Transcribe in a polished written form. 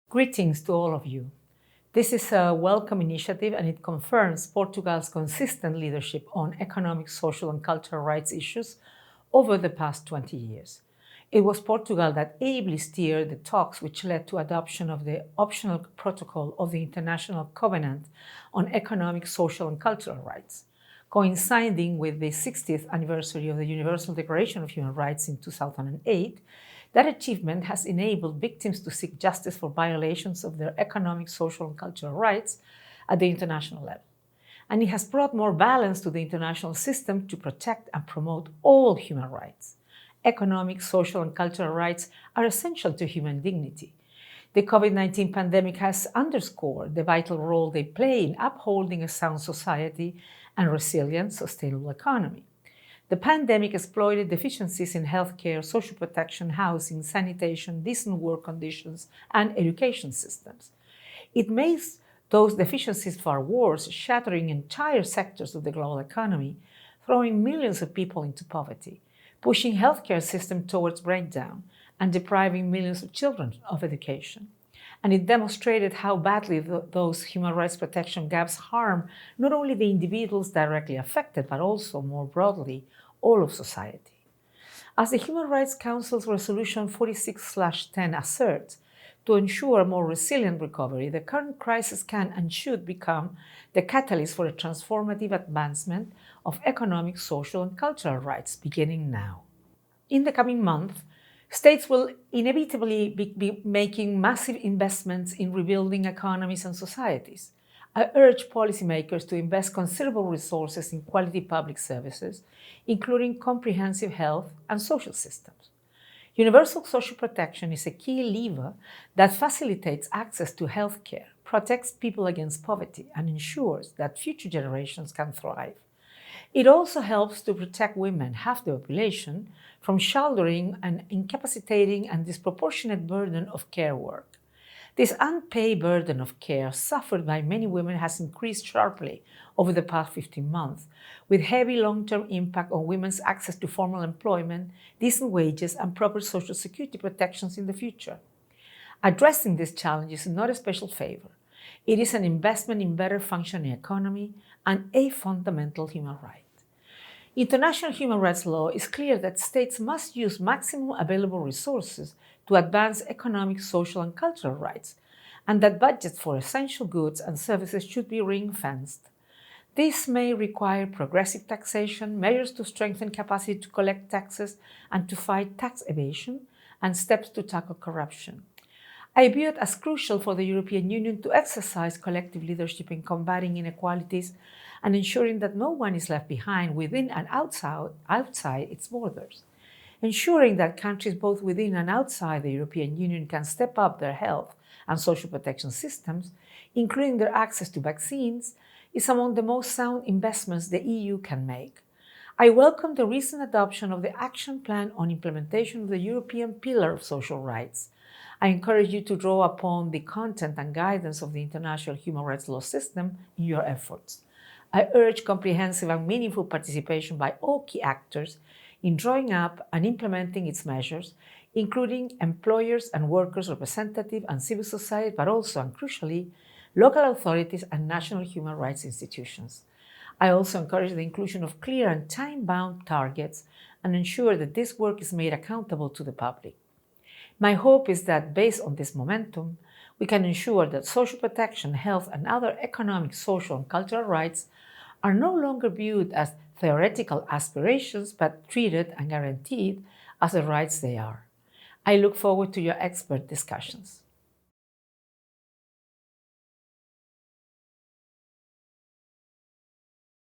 Greetings to all of you. This is a welcome initiative and it confirms Portugal's consistent leadership on economic, social and cultural rights issues over the past 20 years. It was Portugal that ably steered the talks which led to adoption of the optional protocol of the International Covenant on Economic, Social and Cultural Rights, coinciding with the 60th anniversary of the Universal Declaration of Human Rights in 2008. That achievement has enabled victims to seek justice for violations of their economic, social, and cultural rights at the international level. And it has brought more balance to the international system to protect and promote all human rights. Economic, social, and cultural rights are essential to human dignity. The COVID-19 pandemic has underscored the vital role they play in upholding a sound society and resilient, sustainable economy. The pandemic exploited deficiencies in healthcare, social protection, housing, sanitation, decent work conditions, and education systems. It makes those deficiencies far worse, shattering entire sectors of the global economy, throwing millions of people into poverty, pushing healthcare system towards breakdown, and depriving millions of children of education. And it demonstrated how badly those human rights protection gaps harm not only the individuals directly affected, but also, more broadly, all of society. As the Human Rights Council's Resolution 46/10 asserts, to ensure a more resilient recovery, the current crisis can and should become the catalyst for a transformative advancement of economic, social, and cultural rights, beginning now. In the coming month, states will inevitably be making massive investments in rebuilding economies and societies. I urge policymakers to invest considerable resources in quality public services, including comprehensive health and social systems. Universal social protection is a key lever that facilitates access to health care, protects people against poverty, and ensures that future generations can thrive. It also helps to protect women, half the population, from shouldering an incapacitating and disproportionate burden of care work. This unpaid burden of care suffered by many women has increased sharply over the past 15 months, with heavy long-term impact on women's access to formal employment, decent wages, and proper social security protections in the future. Addressing these challenges is not a special favor. It is an investment in better functioning economy and a fundamental human right. International human rights law is clear that states must use maximum available resources to advance economic, social, and cultural rights, and that budgets for essential goods and services should be ring-fenced. This may require progressive taxation, measures to strengthen capacity to collect taxes and to fight tax evasion, and steps to tackle corruption. I view it as crucial for the European Union to exercise collective leadership in combating inequalities and ensuring that no one is left behind within and outside its borders. Ensuring that countries both within and outside the European Union can step up their health and social protection systems, including their access to vaccines, is among the most sound investments the EU can make. I welcome the recent adoption of the Action Plan on Implementation of the European Pillar of Social Rights. I encourage you to draw upon the content and guidance of the international human rights law system in your efforts. I urge comprehensive and meaningful participation by all key actors in drawing up and implementing its measures, including employers and workers' representatives and civil society, but also, and crucially, local authorities and national human rights institutions. I also encourage the inclusion of clear and time-bound targets and ensure that this work is made accountable to the public. My hope is that, based on this momentum, we can ensure that social protection, health, and other economic, social, and cultural rights are no longer viewed as theoretical aspirations, but treated and guaranteed as the rights they are. I look forward to your expert discussions.